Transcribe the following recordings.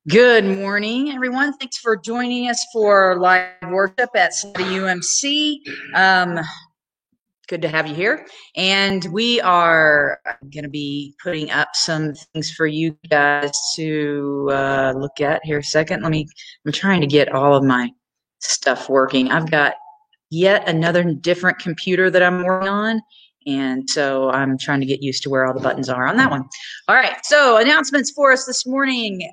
Good morning, everyone. Thanks for joining us for live worship at the UMC. Good to have you here. And we are going to be putting up some things for you guys to look at here a second. I'm trying to get all of my stuff working. I've got yet another different computer that I'm working on. And so I'm trying to get used to where all the buttons are on that one. All right. So announcements for us this morning.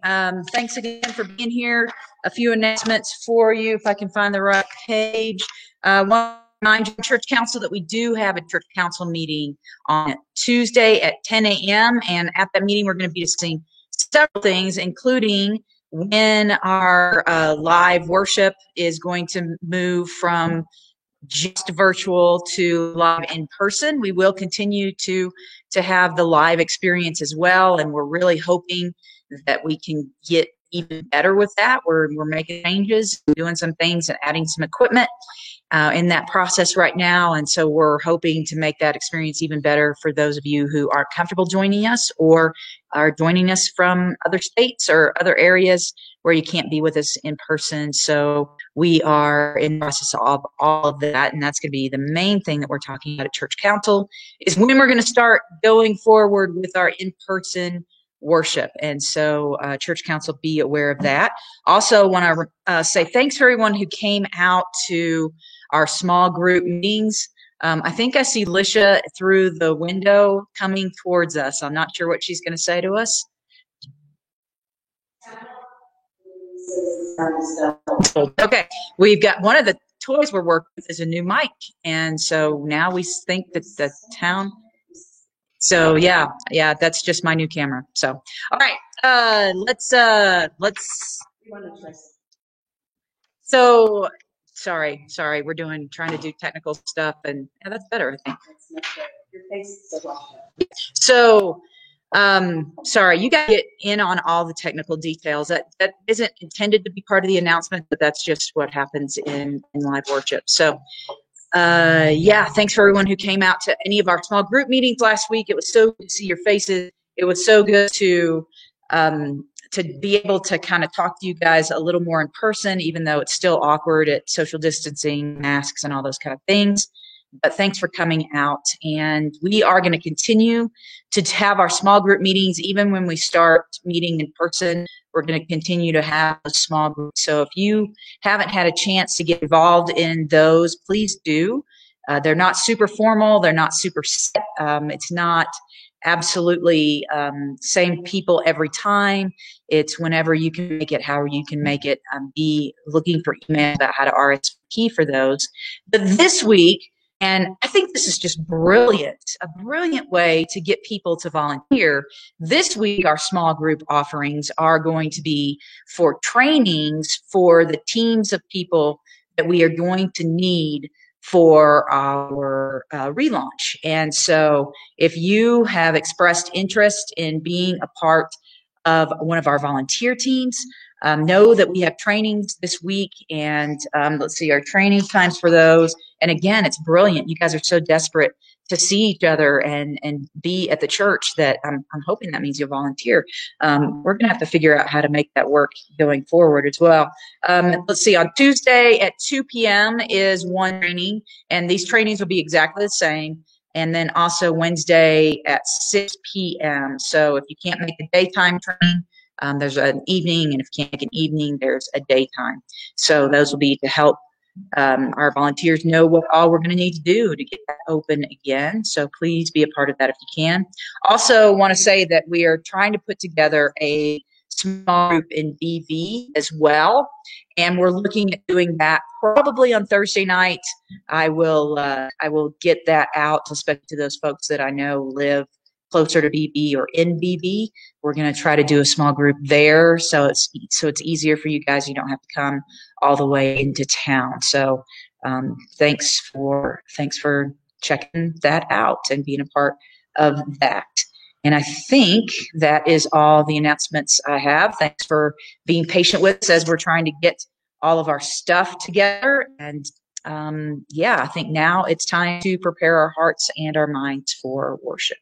Thanks again for being here. A few announcements for you, if I can find the right page. One, remind Church Council that we do have a Church Council meeting on Tuesday at 10 a.m. And at that meeting, we're going to be discussing several things, including when our live worship is going to move from just virtual to live in person. We will continue to have the live experience as well, and we're really hoping that we can get even better with that. We're making changes, doing some things, and adding some equipment in that process right now, and so we're hoping to make that experience even better for those of you who aren't comfortable joining us or are joining us from other states or other areas where you can't be with us in person. So we are in the process of all of that, and that's going to be the main thing that we're talking about at Church Council is when we're going to start going forward with our in-person worship. And so Church Council, be aware of that. Also want to say thanks for everyone who came out to our small group meetings. I think I see Lisha through the window coming towards us. I'm not sure what she's going to say to us. Okay, we've got one of the toys we're working with is a new mic, and so now we think that the town. So yeah, that's just my new camera. So all right, let's. So sorry, we're trying to do technical stuff, and yeah, that's better, I think. So sorry, you got to get in on all the technical details. That isn't intended to be part of the announcement, but that's just what happens in live worship. So yeah, thanks for everyone who came out to any of our small group meetings last week. It was so good to see your faces. It was so good to be able to kind of talk to you guys a little more in person, even though it's still awkward at social distancing, masks, and all those kind of things. But thanks for coming out. And we are going to continue to have our small group meetings, even when we start meeting in person. We're going to continue to have a small group. So if you haven't had a chance to get involved in those, please do. They're not super formal. They're not super set. It's not absolutely same people every time. It's whenever you can make it, however you can make it. Be looking for emails about how to RSVP for those. But this week, and I think this is just brilliant, a brilliant way to get people to volunteer. This week, our small group offerings are going to be for trainings for the teams of people that we are going to need for our relaunch. And so if you have expressed interest in being a part of one of our volunteer teams, know that we have trainings this week, and let's see our training times for those. And again, it's brilliant. You guys are so desperate to see each other and be at the church that I'm hoping that means you'll volunteer. We're going to have to figure out how to make that work going forward as well. Let's see, on Tuesday at 2 p.m. is one training, and these trainings will be exactly the same. And then also Wednesday at 6 p.m. So if you can't make a daytime training, there's an evening, and if you can't make an evening, there's a daytime. So those will be to help our volunteers know what all we're going to need to do to get that open again. So please be a part of that if you can. Also want to say that we are trying to put together a small group in BV as well, and we're looking at doing that probably on Thursday night. I will get that out, especially to those folks that I know live closer to BB or in BB. We're going to try to do a small group there, so it's easier for you guys. You don't have to come all the way into town. So thanks for checking that out and being a part of that. And I think that is all the announcements I have. Thanks for being patient with us as we're trying to get all of our stuff together. And yeah, I think now it's time to prepare our hearts and our minds for worship.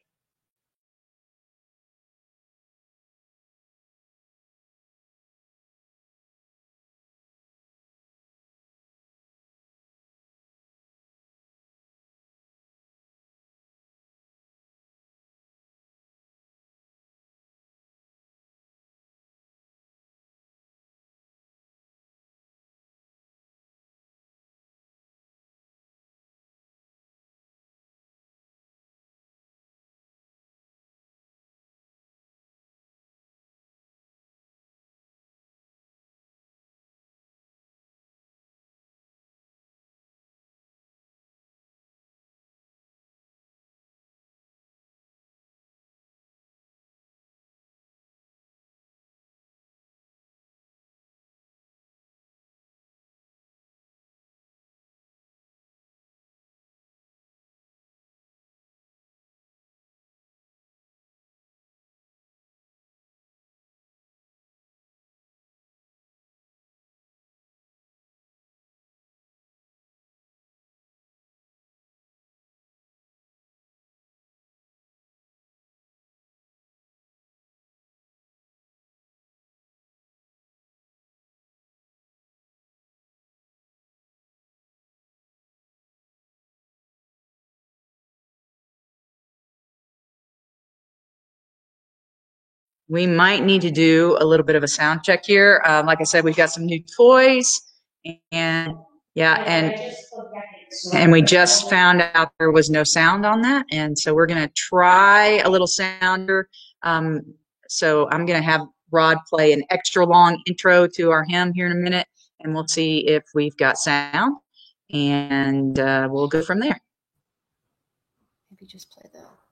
we might need to do a little bit of a sound check here. Like I said, we've got some new toys, and and we just found out there was no sound on that, and so we're going to try a little sounder. So I'm going to have Rod play an extra long intro to our hymn here in a minute, and we'll see if we've got sound, and we'll go from there. Maybe just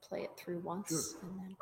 play it through once, and then.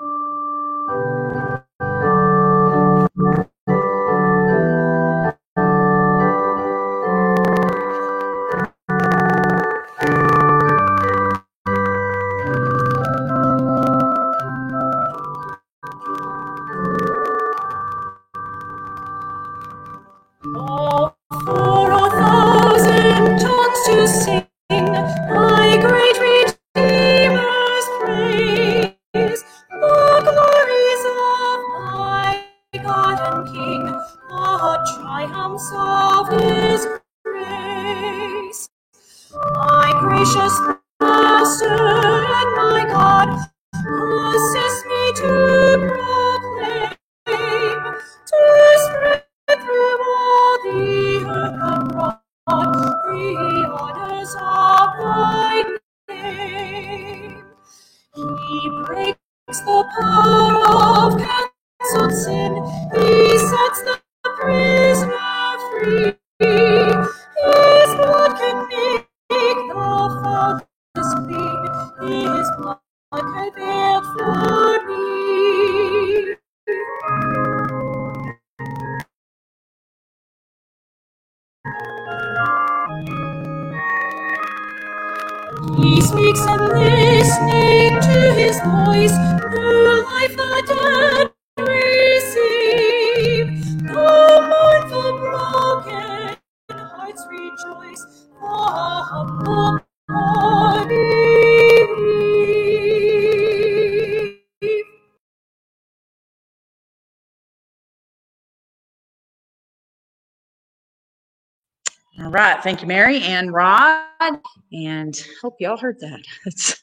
He speaks and listening to his voice, new life the dead receive. The mournful broken hearts rejoice, the humble poor believe. All right. Thank you, Mary and Rod. And hope y'all heard that. It's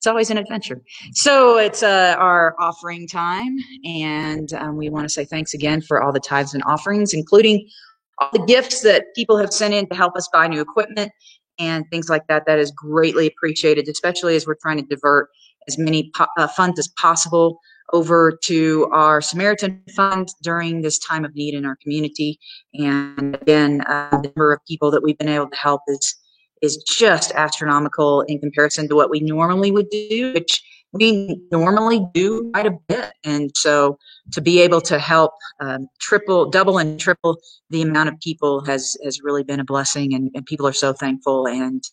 always an adventure. So it's our offering time. And we want to say thanks again for all the tithes and offerings, including all the gifts that people have sent in to help us buy new equipment and things like that. That is greatly appreciated, especially as we're trying to divert as many funds as possible over to our Samaritan Fund during this time of need in our community. And again, the number of people that we've been able to help is just astronomical in comparison to what we normally would do, which we normally do quite a bit. And so to be able to help double and triple the amount of people has really been a blessing, and people are so thankful. And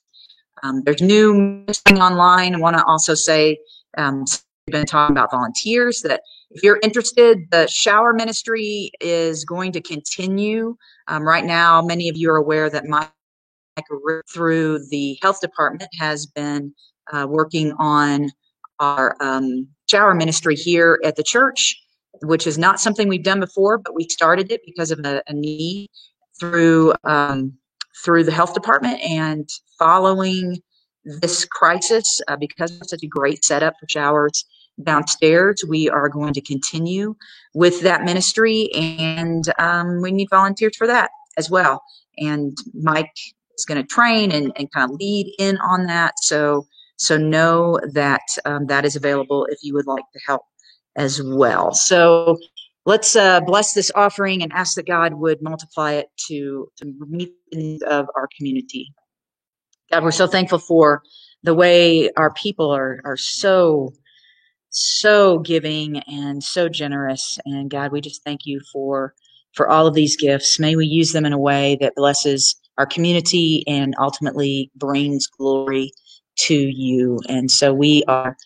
there's new messaging online. I want to also say, we've been talking about volunteers, that if you're interested, the shower ministry is going to continue. Right now, many of you are aware that Mike, through the health department, has been working on our shower ministry here at the church, which is not something we've done before, but we started it because of a need through the health department. And following this crisis, because it's such a great setup for showers downstairs, we are going to continue with that ministry, and we need volunteers for that as well. And Mike is going to train and kind of lead in on that. So know that that is available if you would like to help as well. So let's bless this offering and ask that God would multiply it to meet the needs of our community. God, we're so thankful for the way our people are so giving and so generous. And God, we just thank you for all of these gifts. May we use them in a way that blesses our community and ultimately brings glory to you. And so we are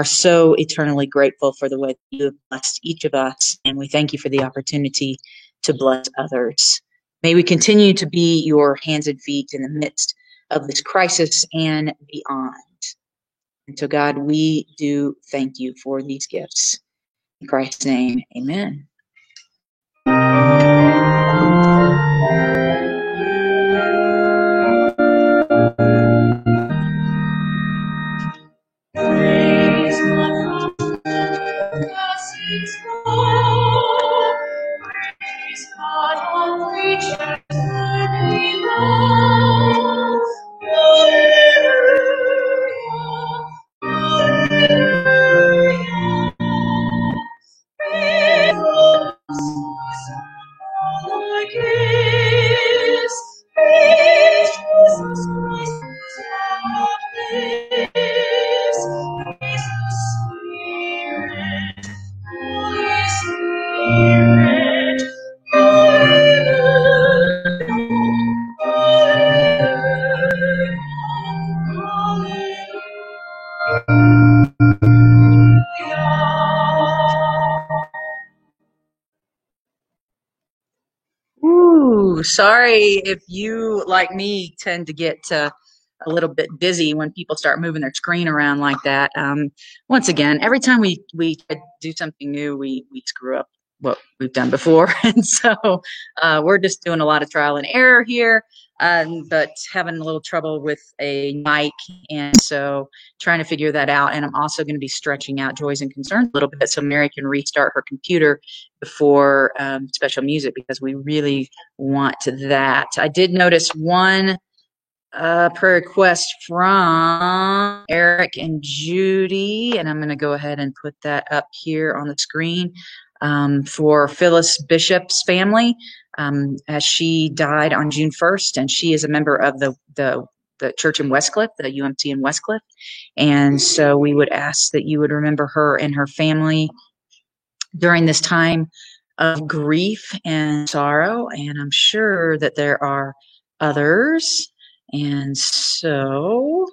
so eternally grateful for the way that you have blessed each of us. And we thank you for the opportunity to bless others. May we continue to be your hands and feet in the midst of this crisis and beyond. And so, God, we do thank you for these gifts. In Christ's name, amen. Praise God from the Ooh, sorry if you, like me, tend to get a little bit busy when people start moving their screen around like that. Once again, every time we try to do something new, we screw up what we've done before, and so we're just doing a lot of trial and error here, but having a little trouble with a mic, and so trying to figure that out. And I'm also going to be stretching out Joys and Concerns a little bit so Mary can restart her computer before special music, because we really want that. I did notice one prayer request from Eric and Judy, and I'm going to go ahead and put that up here on the screen, for Phyllis Bishop's family, as she died on June 1st, and she is a member of the church in Westcliff, the UMC in Westcliff, and so we would ask that you would remember her and her family during this time of grief and sorrow, and I'm sure that there are others. And so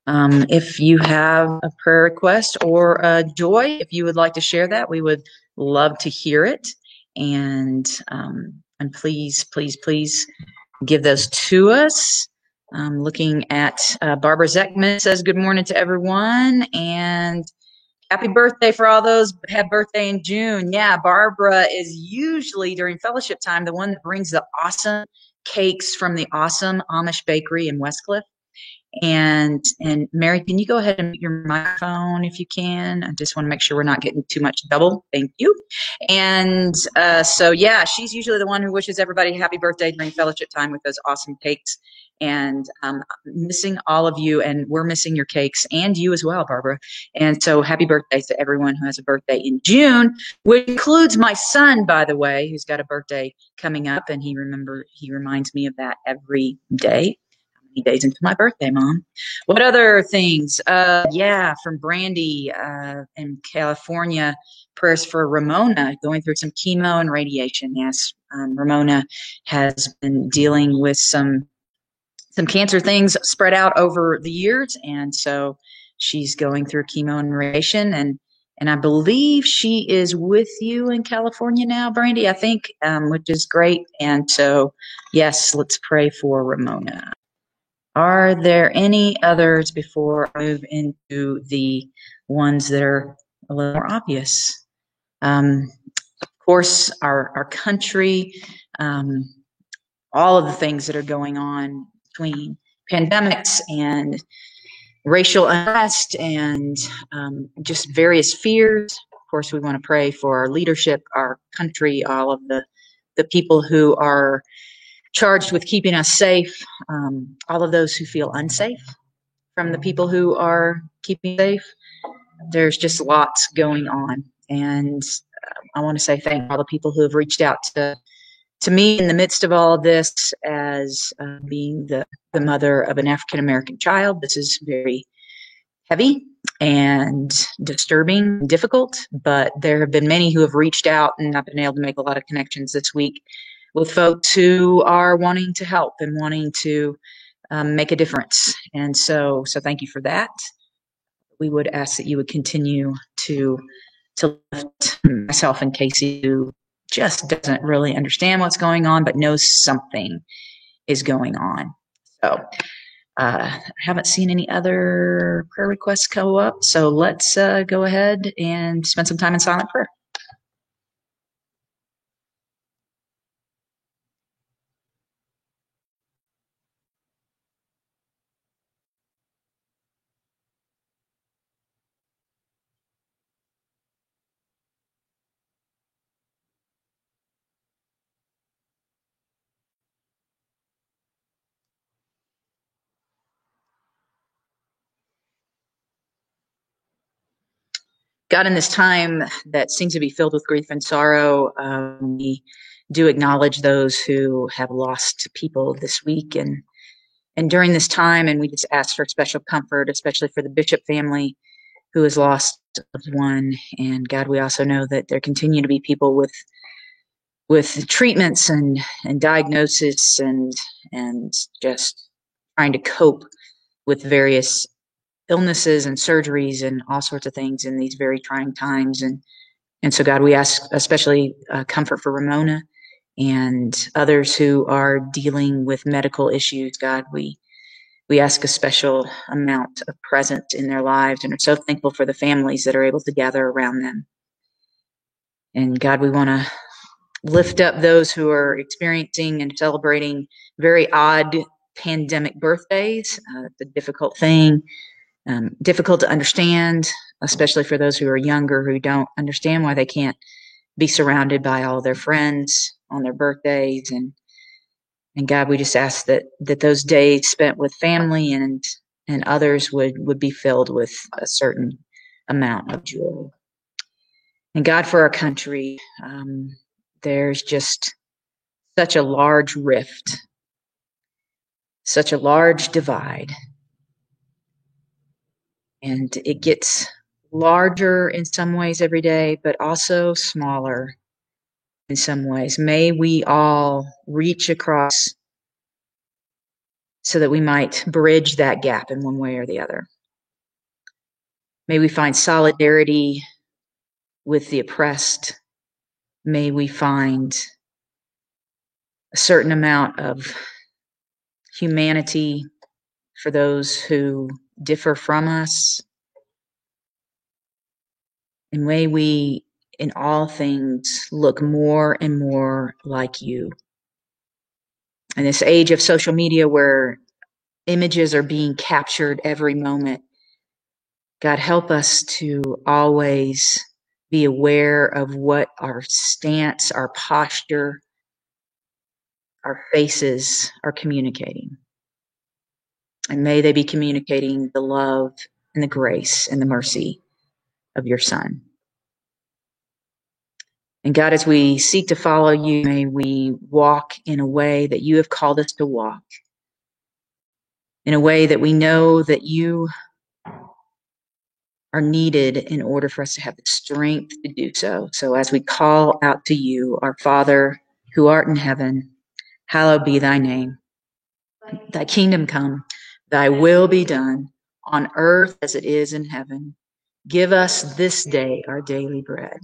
if you have a prayer request or a joy, if you would like to share that, we would love to hear it. And please, please, please give those to us. Looking at Barbara Zeckman says, good morning to everyone. And happy birthday for all those who had birthday in June. Yeah, Barbara is usually during fellowship time the one that brings the awesome cakes from the awesome Amish bakery in Westcliff. And Mary, can you go ahead and mute your microphone if you can? I just want to make sure we're not getting too much double. Thank you. And so, yeah, she's usually the one who wishes everybody happy birthday during fellowship time with those awesome cakes. And I'm missing all of you, and we're missing your cakes, and you as well, Barbara. And so happy birthday to everyone who has a birthday in June, which includes my son, by the way, who's got a birthday coming up, and he reminds me of that every day. Days into my birthday, Mom. What other things? Yeah, from Brandy in California, prayers for Ramona going through some chemo and radiation. Yes, Ramona has been dealing with some cancer things spread out over the years, and so she's going through chemo and radiation, and I believe she is with you in California now, Brandy, I think, which is great. And so, yes, let's pray for Ramona. Are there any others before I move into the ones that are a little more obvious? Of course, our country, all of the things that are going on between pandemics and racial unrest and just various fears. Of course, we want to pray for our leadership, our country, all of the people who are charged with keeping us safe, all of those who feel unsafe from the people who are keeping safe. There's just lots going on. And I want to say thank all the people who have reached out to me in the midst of all of this as being the mother of an African-American child. This is very heavy and disturbing and difficult, but there have been many who have reached out, and I've been able to make a lot of connections this week with folks who are wanting to help and wanting to make a difference. And so thank you for that. We would ask that you would continue to lift myself and Casey, who just doesn't really understand what's going on, but knows something is going on. So I haven't seen any other prayer requests go up. So let's go ahead and spend some time in silent prayer. God, in this time that seems to be filled with grief and sorrow, we do acknowledge those who have lost people this week and during this time, and we just ask for special comfort, especially for the Bishop family who has lost one. And God, we also know that there continue to be people with treatments and diagnosis and just trying to cope with various illnesses and surgeries and all sorts of things in these very trying times. And so, God, we ask especially comfort for Ramona and others who are dealing with medical issues. God, we ask a special amount of presence in their lives and are so thankful for the families that are able to gather around them. And God, we want to lift up those who are experiencing and celebrating very odd pandemic birthdays. It's a difficult thing, difficult to understand, especially for those who are younger who don't understand why they can't be surrounded by all their friends on their birthdays. And God, we just ask that those days spent with family and others would be filled with a certain amount of joy. And God, for our country, there's just such a large rift, such a large divide. And it gets larger in some ways every day, but also smaller in some ways. May we all reach across so that we might bridge that gap in one way or the other. May we find solidarity with the oppressed. May we find a certain amount of humanity for those who differ from us. And may we, in all things, look more and more like you. In this age of social media where images are being captured every moment, God, help us to always be aware of what our stance, our posture, our faces are communicating. And may they be communicating the love and the grace and the mercy of your Son. And God, as we seek to follow you, may we walk in a way that you have called us to walk, in a way that we know that you are needed in order for us to have the strength to do so. So as we call out to you, our Father who art in heaven, hallowed be thy name. Thy kingdom come, thy will be done on earth as it is in heaven. Give us this day our daily bread,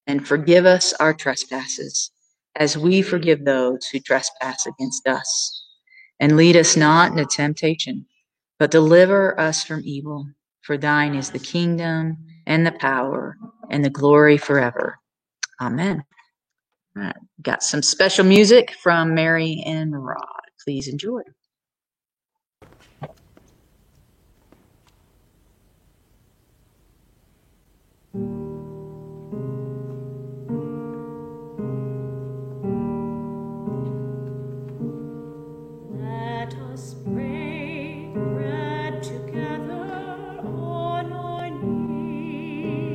and forgive us our trespasses as we forgive those who trespass against us. And lead us not into temptation, but deliver us from evil. For thine is the kingdom and the power and the glory forever. Amen. All right. Got some special music from Mary and Rod. Please enjoy. Let us break bread together on our knees.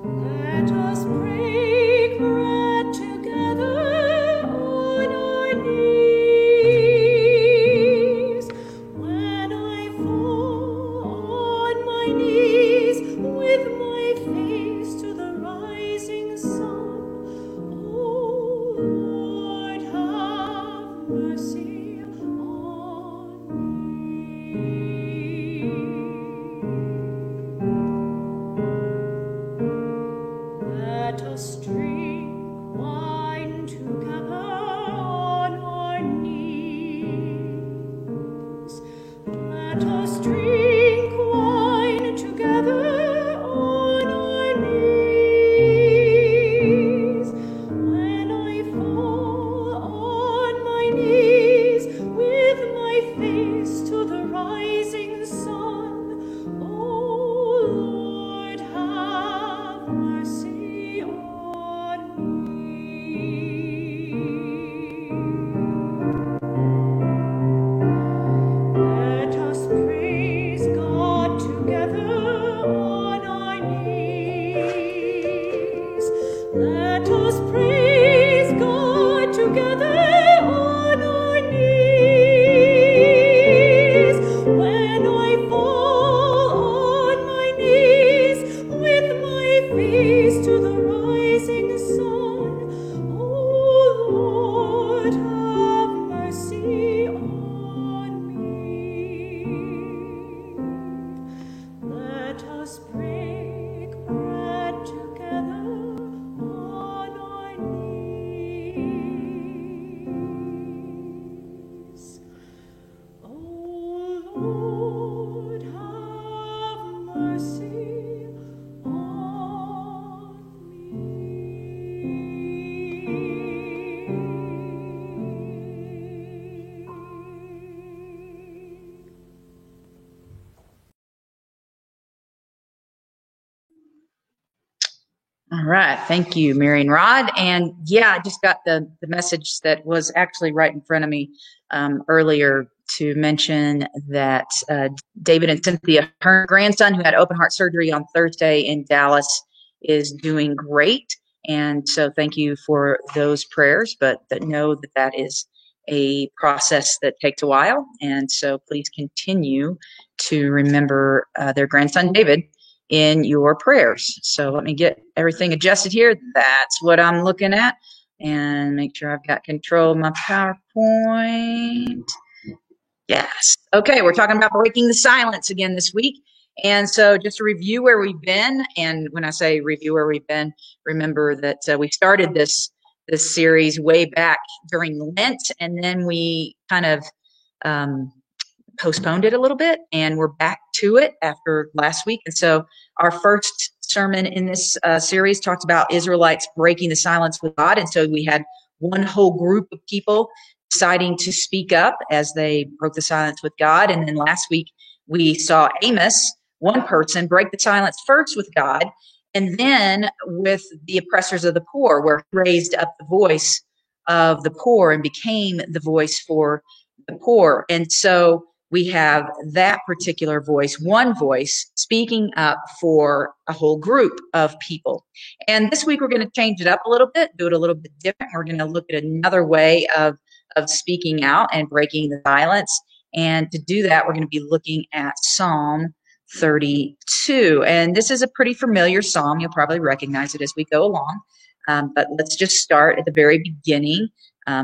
Let us break bread together on our knees. right. Thank you, Mary and Rod. And yeah, I just got the message that was actually right in front of me earlier to mention that David and Cynthia, her grandson who had open heart surgery on Thursday in Dallas, is doing great. And so thank you for those prayers, but know that that is a process that takes a while. And so please continue to remember their grandson, David, in your prayers. So let me get everything adjusted here. That's what I'm looking at. And make sure I've got control of my PowerPoint. Yes. Okay, we're talking about breaking the silence again this week. And so just to review where we've been, and when I say review where we've been, remember that we started this series way back during Lent, and then we kind of postponed it a little bit, and we're back to it after last week. And so our first sermon in this series talked about Israelites breaking the silence with God. And so we had one whole group of people deciding to speak up as they broke the silence with God. And then last week we saw Amos, one person, break the silence first with God, and then with the oppressors of the poor, where he raised up the voice of the poor and became the voice for the poor. And so we have that particular voice, one voice, speaking up for a whole group of people. And this week we're going to change it up a little bit, do it a little bit different. We're going to look at another way of speaking out and breaking the silence. And to do that, we're going to be looking at Psalm 32. And this is a pretty familiar psalm. You'll probably recognize it as we go along. But let's just start at the very beginning.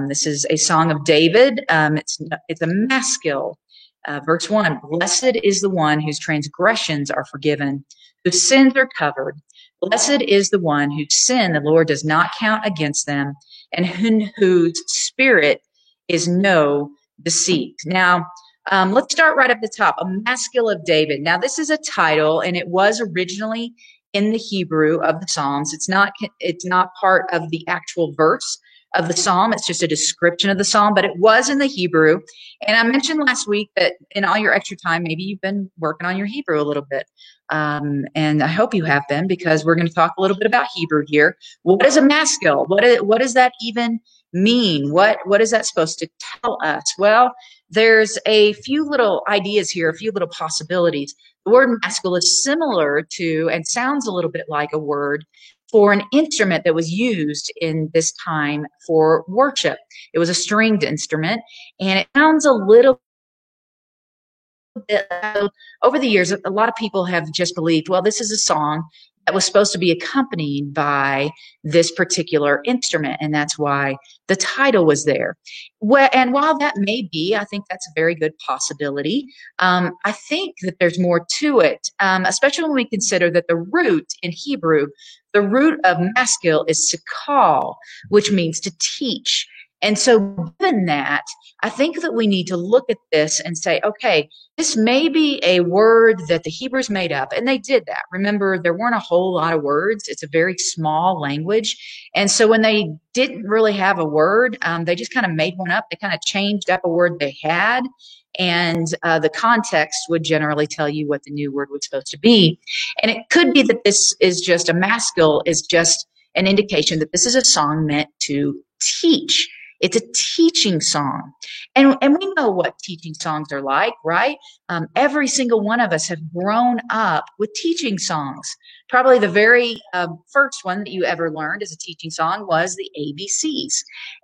This is a song of David. It's a maskil. Verse 1, blessed is the one whose transgressions are forgiven, whose sins are covered. Blessed is the one whose sin the Lord does not count against them, and whose spirit is no deceit. Now, let's start right up the top, a maskil of David. Now, this is a title, and it was originally in the Hebrew of the Psalms. It's not part of the actual verse of the psalm. It's just a description of the psalm, but it was in the Hebrew. And I mentioned last week that in all your extra time, maybe you've been working on your Hebrew a little bit. And I hope you have been, because we're going to talk a little bit about Hebrew here. What is a maskil? What does that even mean? What is that supposed to tell us? Well, there's a few little ideas here, a few little possibilities. The word maskil is similar to and sounds a little bit like a word for an instrument that was used in this time for worship. It was a stringed instrument, and it sounds a little bit, over the years, a lot of people have just believed, well, this is a song that was supposed to be accompanied by this particular instrument, and that's why the title was there. Well, and while that may be, I think that's a very good possibility. I think that there's more to it, especially when we consider that the root in Hebrew, the root of maskil is sakal, which means to teach. And so given that, I think that we need to look at this and say, okay, this may be a word that the Hebrews made up, and they did that. Remember, there weren't a whole lot of words. It's a very small language. And so when they didn't really have a word, they just kind of made one up. They kind of changed up a word they had, and the context would generally tell you what the new word was supposed to be. And it could be that this is just a maskil, is just an indication that this is a song meant to teach. It's a teaching song. And we know what teaching songs are like, right? Every single one of us have grown up with teaching songs. Probably the very first one that you ever learned as a teaching song was the ABCs.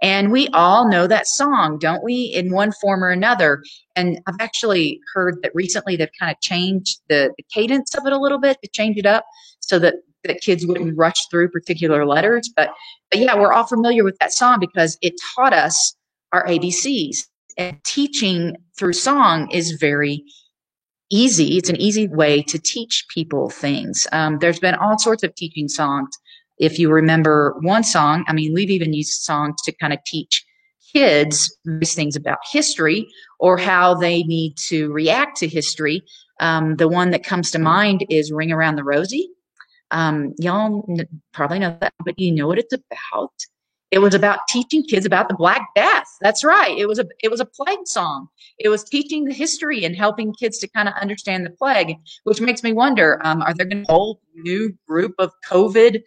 And we all know that song, don't we, in one form or another? And I've actually heard that recently they've kind of changed the cadence of it a little bit to change it up so that kids wouldn't rush through particular letters. But yeah, we're all familiar with that song because it taught us our ABCs. And teaching through song is very easy. It's an easy way to teach people things. There's been all sorts of teaching songs. If you remember one song, I mean, we've even used songs to kind of teach kids these things about history or how they need to react to history. The one that comes to mind is Ring Around the Rosie. Y'all probably know that, but you know what it's about? It was about teaching kids about the Black Death. That's right. It was a plague song. It was teaching the history and helping kids to kind of understand the plague, which makes me wonder, are there going to be a whole new group of COVID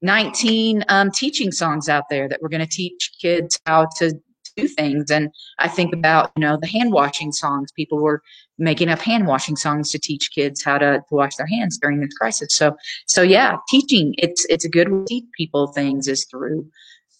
19 teaching songs out there that we're going to teach kids how to do things. And I think about, the hand washing songs. People were making up hand washing songs to teach kids how to wash their hands during this crisis. So yeah, teaching, it's a good way to teach people things is through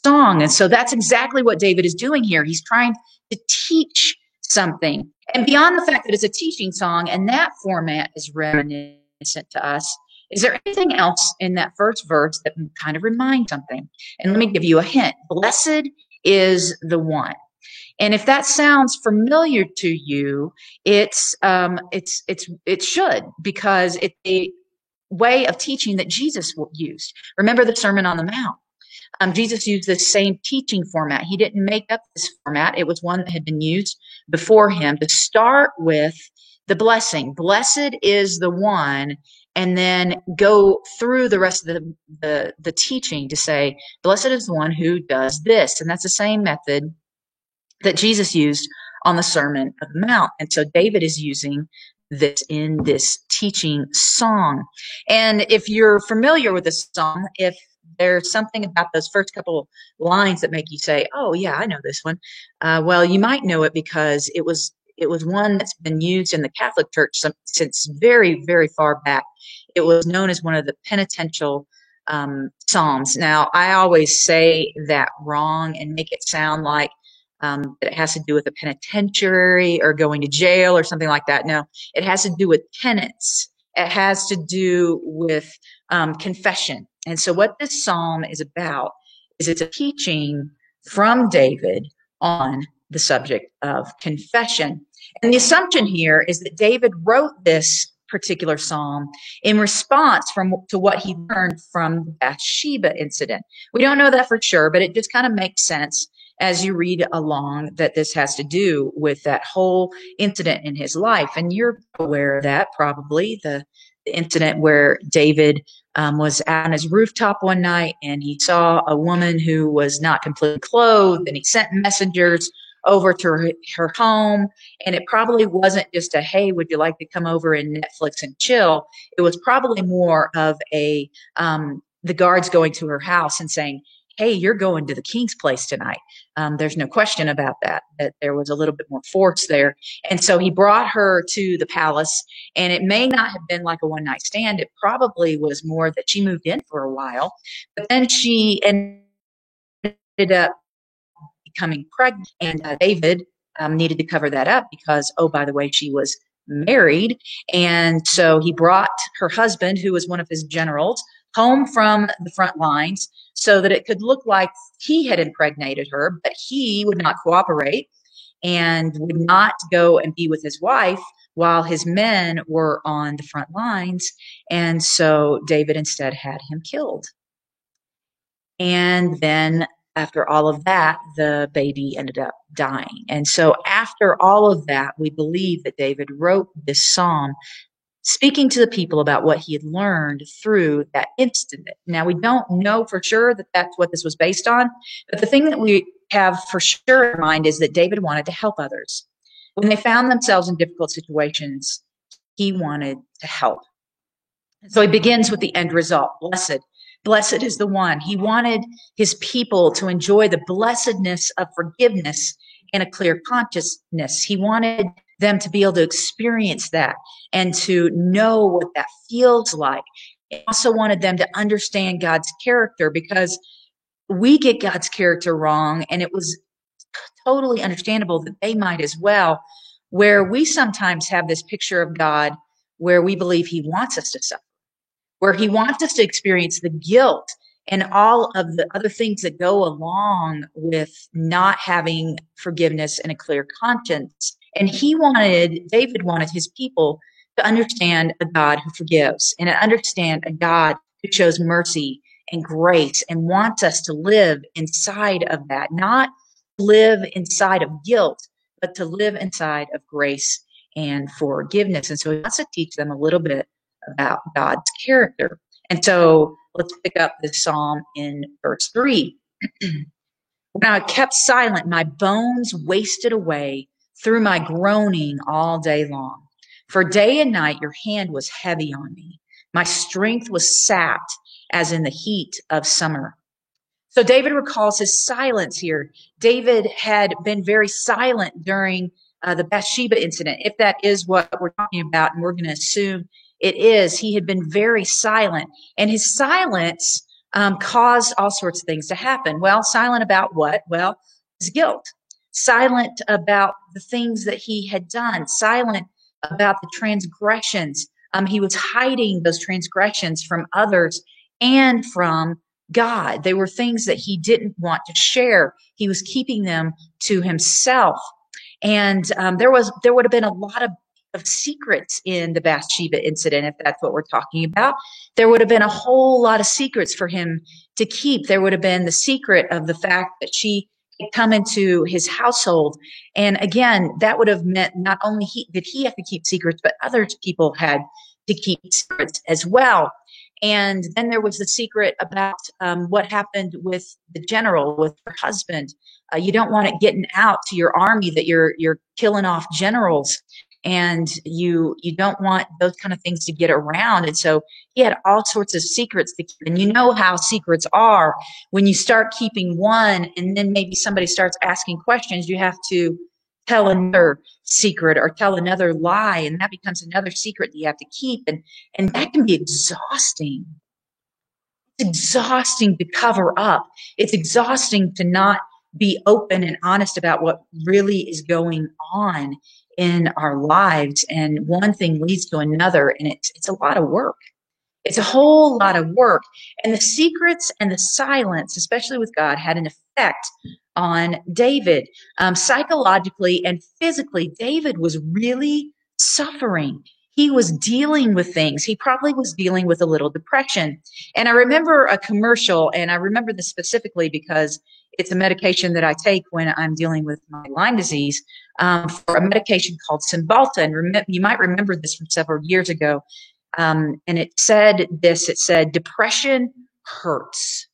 song. And so that's exactly what David is doing here. He's trying to teach something. And beyond the fact that it's a teaching song and that format is reminiscent to us, is there anything else in that first verse that kind of reminds something? And let me give you a hint. Blessed is the one. And if that sounds familiar to you, it should, because it's a way of teaching that Jesus used. Remember the Sermon on the Mount. Jesus used the same teaching format. He didn't make up this format. It was one that had been used before him to start with the blessing. Blessed is the one, and then go through the rest of the teaching to say, blessed is the one who does this. And that's the same method that Jesus used on the Sermon on the Mount. And so David is using this in this teaching song. And if you're familiar with this song, if there's something about those first couple lines that make you say, oh yeah, I know this one. Well, you might know it because it was one that's been used in the Catholic Church since very, very far back. It was known as one of the penitential Psalms. Now, I always say that wrong and make it sound like that it has to do with a penitentiary or going to jail or something like that. No, it has to do with penance. It has to do with confession. And so what this psalm is about is it's a teaching from David on the subject of confession. And the assumption here is that David wrote this particular psalm in response to what he learned from the Bathsheba incident. We don't know that for sure, but it just kind of makes sense as you read along that this has to do with that whole incident in his life. And you're aware of that, probably, the incident where David was out on his rooftop one night and he saw a woman who was not completely clothed, and he sent messengers over to her home. And it probably wasn't just a, hey, would you like to come over and Netflix and chill? It was probably more of the guards going to her house and saying, hey, you're going to the king's place tonight. There's no question about that there was a little bit more force there. And so he brought her to the palace, and it may not have been like a one-night stand. It probably was more that she moved in for a while, but then she ended up becoming pregnant, and David needed to cover that up because, oh, by the way, she was married. And so he brought her husband, who was one of his generals, home from the front lines so that it could look like he had impregnated her, but he would not cooperate and would not go and be with his wife while his men were on the front lines. And so David instead had him killed. And then after all of that, the baby ended up dying. And so after all of that, we believe that David wrote this psalm speaking to the people about what he had learned through that incident. Now, we don't know for sure that that's what this was based on, but the thing that we have for sure in mind is that David wanted to help others. When they found themselves in difficult situations, he wanted to help. So he begins with the end result, blessed. Blessed is the one. He wanted his people to enjoy the blessedness of forgiveness and a clear consciousness. He wanted them to be able to experience that and to know what that feels like. He also wanted them to understand God's character, because we get God's character wrong, and it was totally understandable that they might as well, where we sometimes have this picture of God where we believe he wants us to suffer, where he wants us to experience the guilt and all of the other things that go along with not having forgiveness and a clear conscience. And David wanted his people to understand a God who forgives and to understand a God who shows mercy and grace and wants us to live inside of that, not live inside of guilt, but to live inside of grace and forgiveness. And so he wants to teach them a little bit about God's character. And so let's pick up this psalm in verse 3. When I kept silent, my bones wasted away through my groaning all day long. For day and night your hand was heavy on me. My strength was sapped as in the heat of summer. So David recalls his silence here. David had been very silent during the Bathsheba incident, if that is what we're talking about, and we're going to assume it is. He had been very silent, and his silence caused all sorts of things to happen. Well, silent about what? Well, his guilt. Silent about the things that he had done. Silent about the transgressions. He was hiding those transgressions from others and from God. They were things that he didn't want to share. He was keeping them to himself. And there would have been a lot of secrets in the Bathsheba incident, if that's what we're talking about. There would have been a whole lot of secrets for him to keep. There would have been the secret of the fact that she had come into his household. And again, that would have meant not only did he have to keep secrets, but other people had to keep secrets as well. And then there was the secret about what happened with the general, with her husband. You don't want it getting out to your army that you're killing off generals, and you don't want those kind of things to get around. And so he had all sorts of secrets to keep. And you know how secrets are. When you start keeping one, and then maybe somebody starts asking questions, you have to tell another secret or tell another lie, and that becomes another secret that you have to keep. And that can be exhausting. It's exhausting to cover up. It's exhausting to not be open and honest about what really is going on in our lives. And one thing leads to another, and it's a lot of work. It's a whole lot of work. And the secrets and the silence, especially with God, had an effect on David. Psychologically and physically, David was really suffering. He was dealing with things. He probably was dealing with a little depression. And I remember a commercial, and I remember this specifically because it's a medication that I take when I'm dealing with my Lyme disease, for a medication called Cymbalta. And you might remember this from several years ago. And it said this, it said, depression hurts.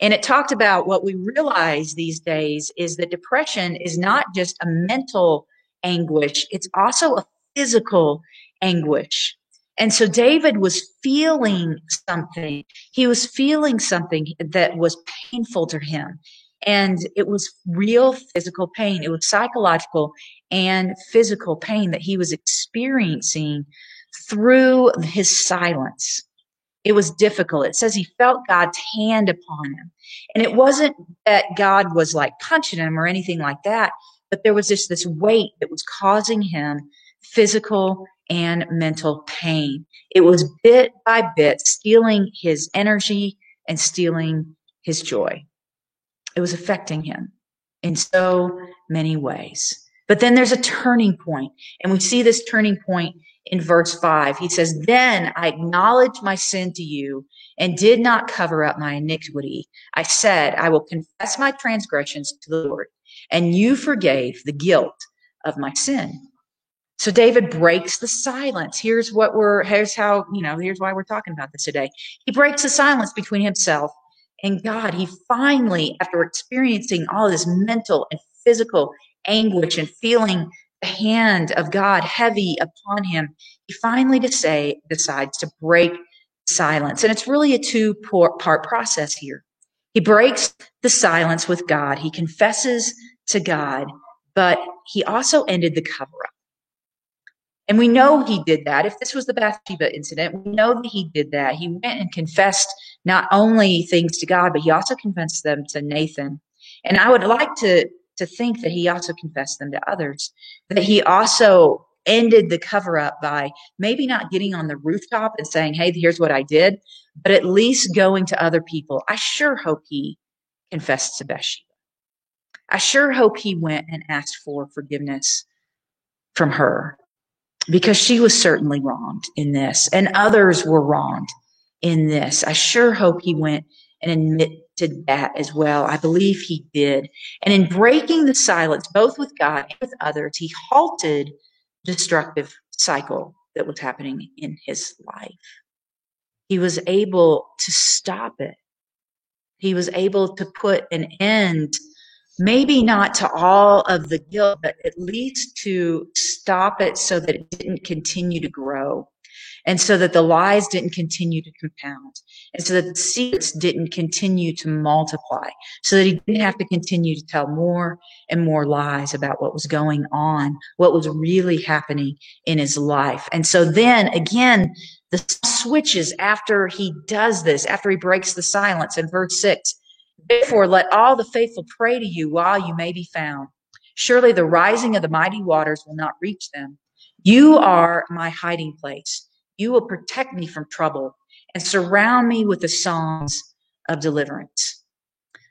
And it talked about what we realize these days is that depression is not just a mental anguish, it's also a physical anguish. And so David was feeling something. He was feeling something that was painful to him. And it was real physical pain. It was psychological and physical pain that he was experiencing through his silence. It was difficult. It says he felt God's hand upon him. And it wasn't that God was like punching him or anything like that, but there was just this weight that was causing him physical and mental pain. It was bit by bit stealing his energy and stealing his joy. It was affecting him in so many ways. But then there's a turning point, and we see this turning point in verse 5. He says, "Then I acknowledged my sin to you and did not cover up my iniquity. I said, I will confess my transgressions to the Lord, and you forgave the guilt of my sin." So David breaks the silence. Here's why we're talking about this today. He breaks the silence between himself and God. He finally, after experiencing all this mental and physical anguish and feeling the hand of God heavy upon him, he finally decides to break silence. And it's really a two-part process here. He breaks the silence with God. He confesses to God, but he also ended the cover-up. And we know he did that. If this was the Bathsheba incident, we know that he did that. He went and confessed not only things to God, but he also confessed them to Nathan. And I would like to think that he also confessed them to others, that he also ended the cover-up by maybe not getting on the rooftop and saying, hey, here's what I did, but at least going to other people. I sure hope he confessed to Bathsheba. I sure hope he went and asked for forgiveness from her, because she was certainly wronged in this, and others were wronged in this. I sure hope he went and admitted that as well. I believe he did. And in breaking the silence, both with God and with others, he halted the destructive cycle that was happening in his life. He was able to stop it. He was able to put an end, maybe not to all of the guilt, but at least to stop it so that it didn't continue to grow. And so that the lies didn't continue to compound. And so that the secrets didn't continue to multiply. So that he didn't have to continue to tell more and more lies about what was going on, what was really happening in his life. And so then again, the switches after he does this, after he breaks the silence in verse 6. Therefore, let all the faithful pray to you while you may be found. Surely the rising of the mighty waters will not reach them. You are my hiding place. You will protect me from trouble and surround me with the songs of deliverance.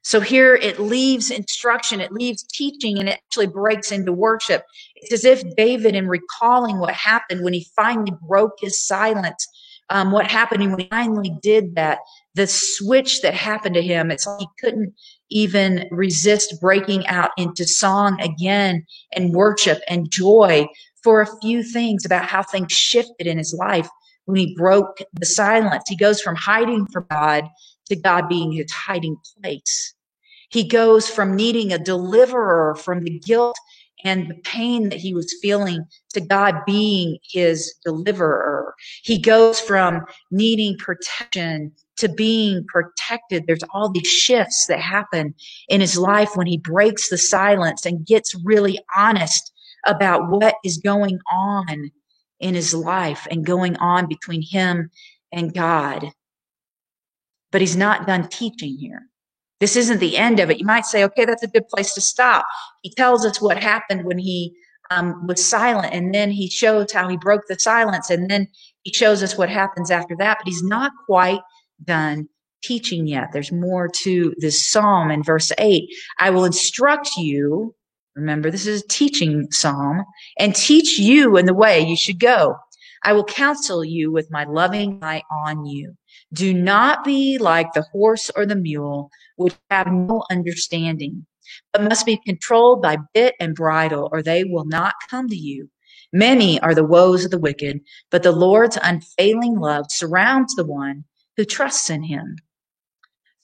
So here it leaves instruction, it leaves teaching, and it actually breaks into worship. It's as if David, in recalling what happened when he finally broke his silence, what happened when he finally did that, the switch that happened to him, it's like he couldn't even resist breaking out into song again and worship and joy for a few things about how things shifted in his life when he broke the silence. He goes from hiding from God to God being his hiding place. He goes from needing a deliverer from the guilt and the pain that he was feeling to God being his deliverer. He goes from needing protection to being protected. There's all these shifts that happen in his life when he breaks the silence and gets really honest about what is going on in his life and going on between him and God. But he's not done teaching here. This isn't the end of it. You might say, okay, that's a good place to stop. He tells us what happened when he was silent, and then he shows how he broke the silence, and then he shows us what happens after that. But he's not quite done teaching yet. There's more to this psalm in verse 8. I will instruct you. Remember, this is a teaching psalm, and teach you in the way you should go. I will counsel you with my loving eye on you. Do not be like the horse or the mule, which have no understanding, but must be controlled by bit and bridle, or they will not come to you. Many are the woes of the wicked, but the Lord's unfailing love surrounds the one who trusts in him.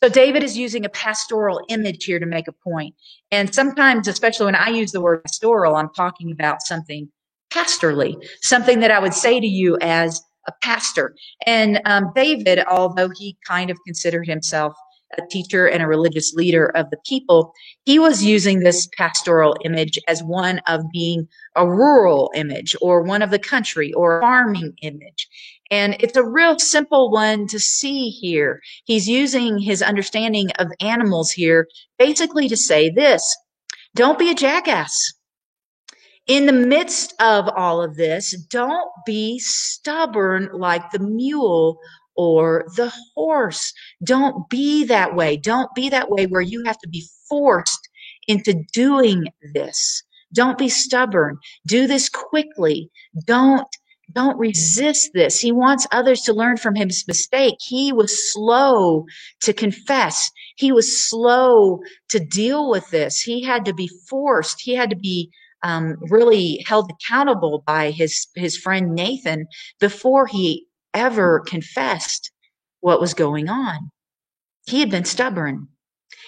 So David is using a pastoral image here to make a point. And sometimes, especially when I use the word pastoral, I'm talking about something pastorally, something that I would say to you as a pastor. And David, although he kind of considered himself a teacher and a religious leader of the people, he was using this pastoral image as one of being a rural image or one of the country or a farming image. And it's a real simple one to see here. He's using his understanding of animals here basically to say this: don't be a jackass. In the midst of all of this, don't be stubborn like the mule or the horse. Don't be that way. Don't be that way where you have to be forced into doing this. Don't be stubborn. Do this quickly. Don't resist this. He wants others to learn from his mistake. He was slow to confess. He was slow to deal with this. He had to be forced. He had to be really held accountable by his friend Nathan before he ever confessed what was going on. He had been stubborn.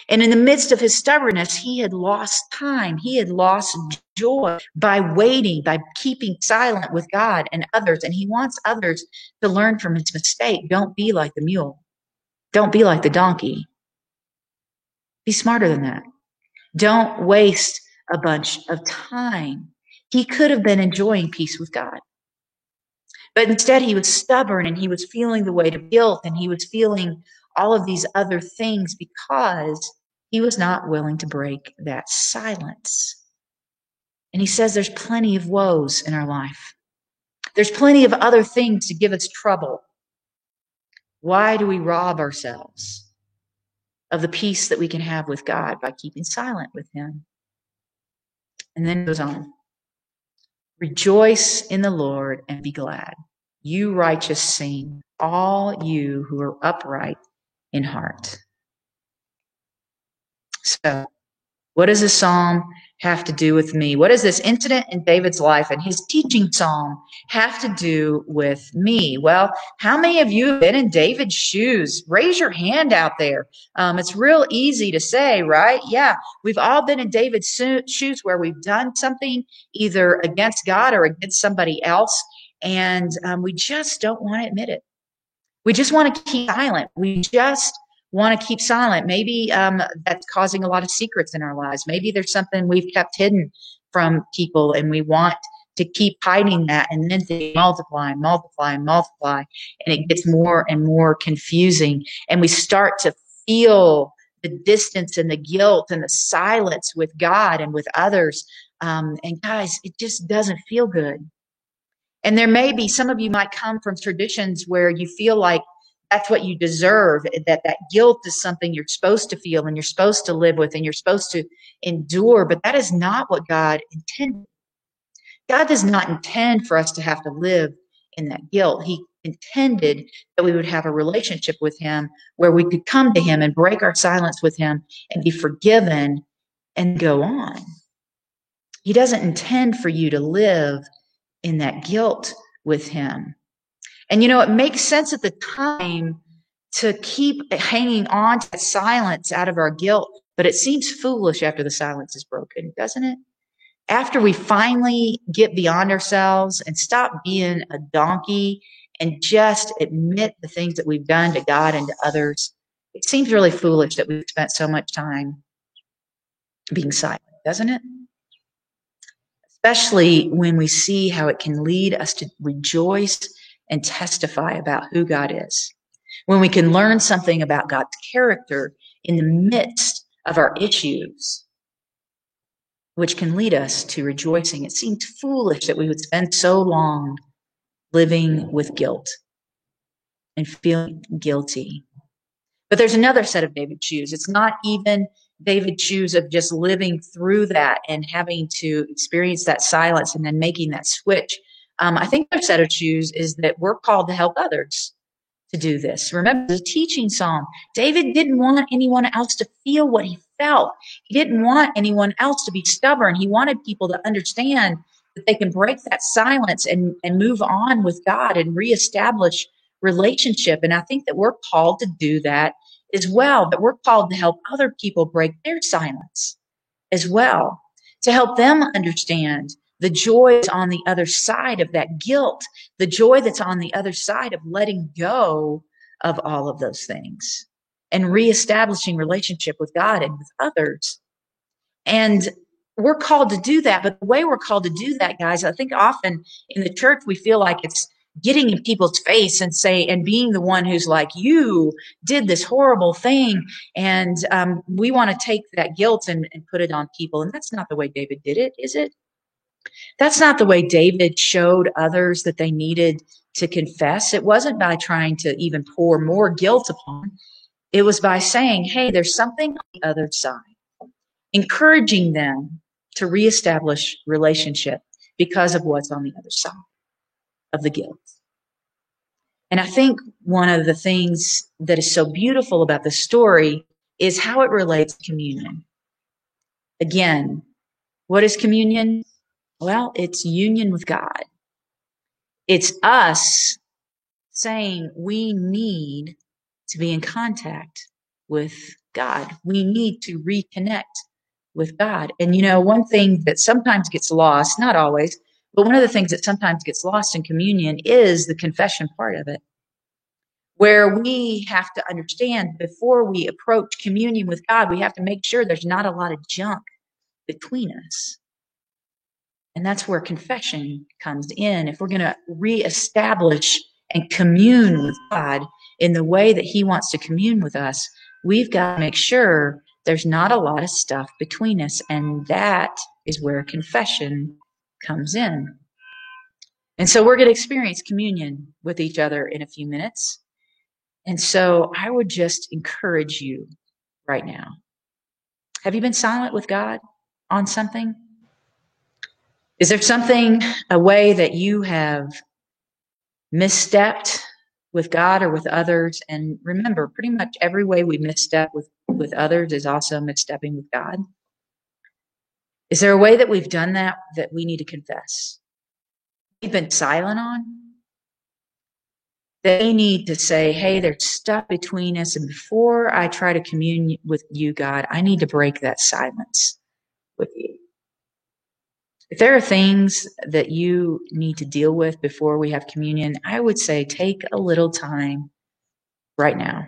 And in the midst of his stubbornness, he had lost time. He had lost joy by waiting, by keeping silent with God and others. And he wants others to learn from his mistake. Don't be like the mule. Don't be like the donkey. Be smarter than that. Don't waste a bunch of time. He could have been enjoying peace with God. But instead, he was stubborn and he was feeling the weight of guilt and he was feeling all of these other things because he was not willing to break that silence. And he says there's plenty of woes in our life. There's plenty of other things to give us trouble. Why do we rob ourselves of the peace that we can have with God by keeping silent with him? And then it goes on. Rejoice in the Lord and be glad. You righteous sing, all you who are upright in heart. So, what does this psalm have to do with me? What does this incident in David's life and his teaching psalm have to do with me? Well, how many of you have been in David's shoes? Raise your hand out there. It's real easy to say, right? Yeah, we've all been in David's shoes where we've done something either against God or against somebody else. And we just don't want to admit it. We just want to keep silent. We just want to keep silent. Maybe that's causing a lot of secrets in our lives. Maybe there's something we've kept hidden from people and we want to keep hiding that, and then they multiply, and it gets more and more confusing. And we start to feel the distance and the guilt and the silence with God and with others. And guys, it just doesn't feel good. And there may be, some of you might come from traditions where you feel like that's what you deserve, that guilt is something you're supposed to feel and you're supposed to live with and you're supposed to endure, but that is not what God intended. God does not intend for us to have to live in that guilt. He intended that we would have a relationship with him where we could come to him and break our silence with him and be forgiven and go on. He doesn't intend for you to live in that guilt with him. And it makes sense at the time to keep hanging on to silence out of our guilt, but it seems foolish after the silence is broken, doesn't it? After we finally get beyond ourselves and stop being a donkey and just admit the things that we've done to God and to others, it seems really foolish that we've spent so much time being silent, doesn't it? Especially when we see how it can lead us to rejoice and testify about who God is. When we can learn something about God's character in the midst of our issues, which can lead us to rejoicing. It seems foolish that we would spend so long living with guilt and feeling guilty. But there's another set of David's shoes. It's not even David's shoes of just living through that and having to experience that silence and then making that switch. I think their set of shoes is that we're called to help others to do this. Remember the teaching psalm. David didn't want anyone else to feel what he felt. He didn't want anyone else to be stubborn. He wanted people to understand that they can break that silence and move on with God and reestablish relationship. And I think that we're called to do that as well, that we're called to help other people break their silence as well, to help them understand the joy is on the other side of that guilt, the joy that's on the other side of letting go of all of those things and reestablishing relationship with God and with others. And we're called to do that. But the way we're called to do that, guys, I think often in the church, we feel like it's getting in people's face and being the one who's like, you did this horrible thing. And we want to take that guilt and put it on people. And that's not the way David did it, is it? That's not the way David showed others that they needed to confess. It wasn't by trying to even pour more guilt upon. It was by saying, hey, there's something on the other side, encouraging them to reestablish relationship because of what's on the other side of the guilt. And I think one of the things that is so beautiful about the story is how it relates to communion. Again, what is communion? Well, it's union with God. It's us saying we need to be in contact with God. We need to reconnect with God. And one thing that sometimes gets lost, not always, but one of the things that sometimes gets lost in communion is the confession part of it, where we have to understand before we approach communion with God, we have to make sure there's not a lot of junk between us. And that's where confession comes in. If we're going to reestablish and commune with God in the way that he wants to commune with us, we've got to make sure there's not a lot of stuff between us. And that is where confession comes in. And so we're going to experience communion with each other in a few minutes. And so I would just encourage you right now. Have you been silent with God on something? Is there something, a way that you have misstepped with God or with others? And remember, pretty much every way we misstep with others is also misstepping with God. Is there a way that we've done that we need to confess? We've been silent on? They need to say, hey, there's stuff between us. And before I try to commune with you, God, I need to break that silence with you. If there are things that you need to deal with before we have communion, I would say take a little time right now.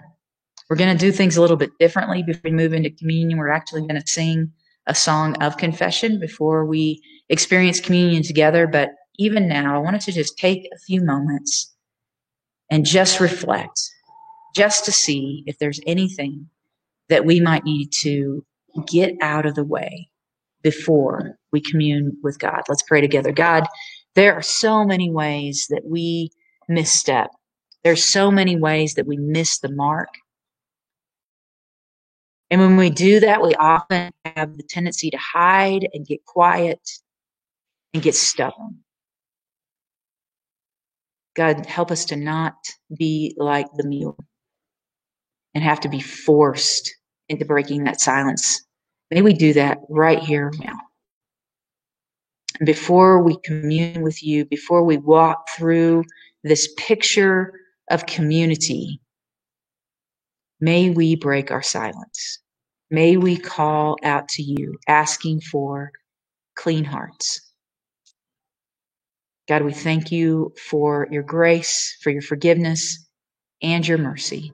We're going to do things a little bit differently before we move into communion. We're actually going to sing a song of confession before we experience communion together. But even now, I want us to just take a few moments and just reflect, just to see if there's anything that we might need to get out of the way before we commune with God. Let's pray together. God, there are so many ways that we misstep. There's so many ways that we miss the mark. And when we do that, we often have the tendency to hide and get quiet and get stubborn. God, help us to not be like the mule and have to be forced into breaking that silence. May we do that right here now. And before we commune with you, before we walk through this picture of community, may we break our silence. May we call out to you, asking for clean hearts. God, we thank you for your grace, for your forgiveness, and your mercy.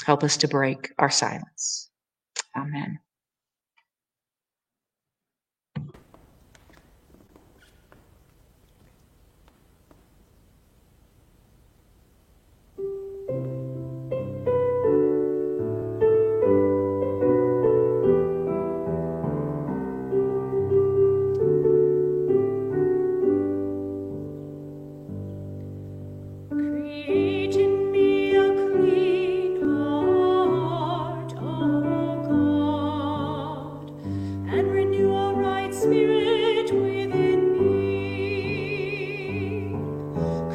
Help us to break our silence. Amen. Create in me a clean heart, O God, and renew a right spirit within me.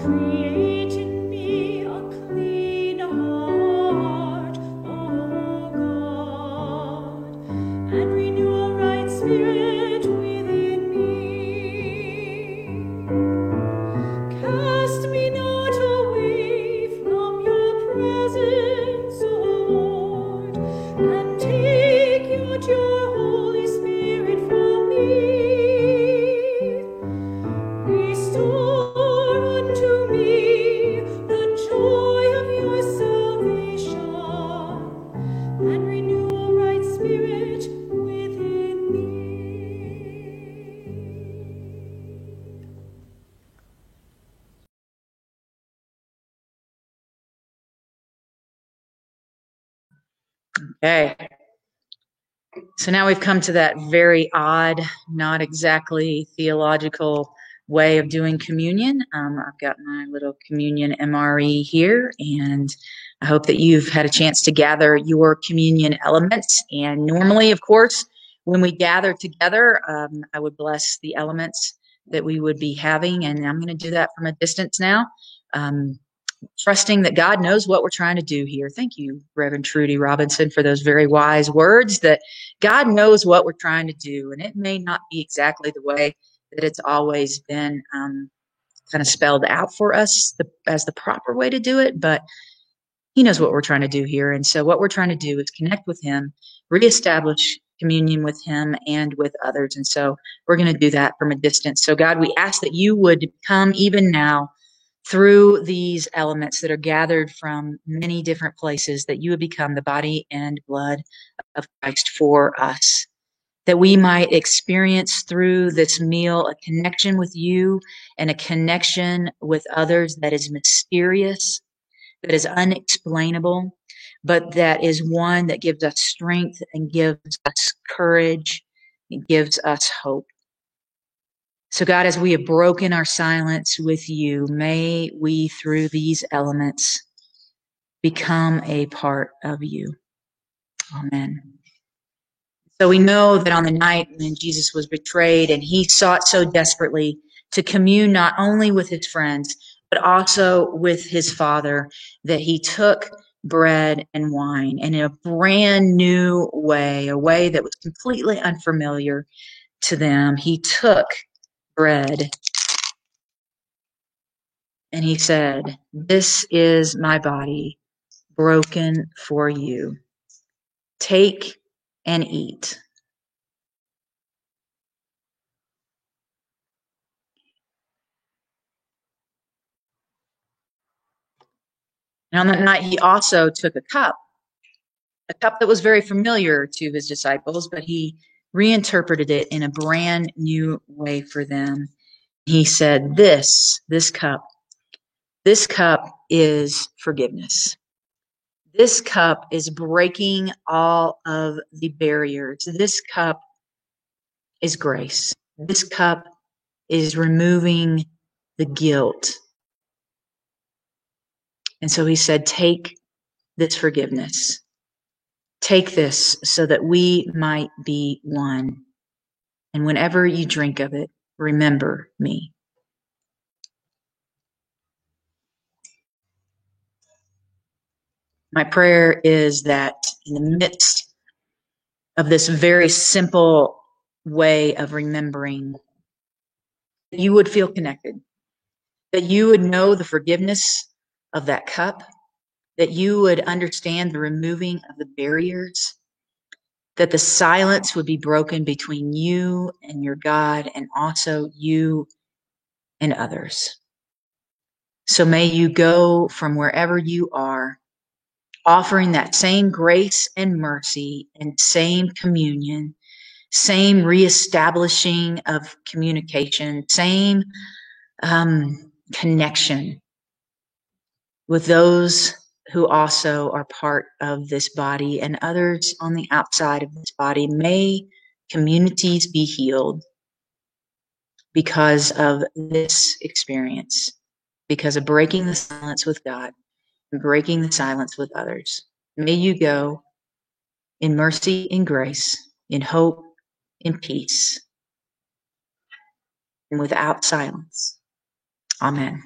Create in me a clean heart, O God, and renew a right spirit within me. Cast me not away from your presence, O Lord, and take not your Holy Spirit from me. Restore unto me the joy of your salvation, and renew a right spirit within me. Okay. So now we've come to that very odd, not exactly theological way of doing communion. I've got my little communion MRE here, and I hope that you've had a chance to gather your communion elements. And normally, of course, when we gather together, I would bless the elements that we would be having, and I'm going to do that from a distance now. Trusting that God knows what we're trying to do here. Thank you, Reverend Trudy Robinson, for those very wise words, that God knows what we're trying to do. And it may not be exactly the way that it's always been kind of spelled out for us as the proper way to do it, but he knows what we're trying to do here. And so what we're trying to do is connect with him, reestablish communion with him and with others. And so we're going to do that from a distance. So God, we ask that you would come even now through these elements that are gathered from many different places, that you would become the body and blood of Christ for us, that we might experience through this meal a connection with you and a connection with others that is mysterious, that is unexplainable, but that is one that gives us strength and gives us courage and gives us hope. So God, as we have broken our silence with you, may we, through these elements, become a part of you. Amen. So we know that on the night when Jesus was betrayed and he sought so desperately to commune not only with his friends, but also with his Father, that he took bread and wine, and in a brand new way, a way that was completely unfamiliar to them, he took bread and he said, "This is my body broken for you. Take and eat." And on that night, he also took a cup that was very familiar to his disciples, but he reinterpreted it in a brand new way for them. He said, this cup is forgiveness. This cup is breaking all of the barriers. This cup is grace. This cup is removing the guilt. And so he said, take this forgiveness. Take this so that we might be one. And whenever you drink of it, remember me. My prayer is that in the midst of this very simple way of remembering, you would feel connected, that you would know the forgiveness of that cup, that you would understand the removing of the barriers, that the silence would be broken between you and your God and also you and others. So may you go from wherever you are, offering that same grace and mercy and same communion, same reestablishing of communication, same connection with those who also are part of this body and others on the outside of this body. May communities be healed because of this experience, because of breaking the silence with God and breaking the silence with others. May you go in mercy, in grace, in hope, in peace, and without silence. Amen.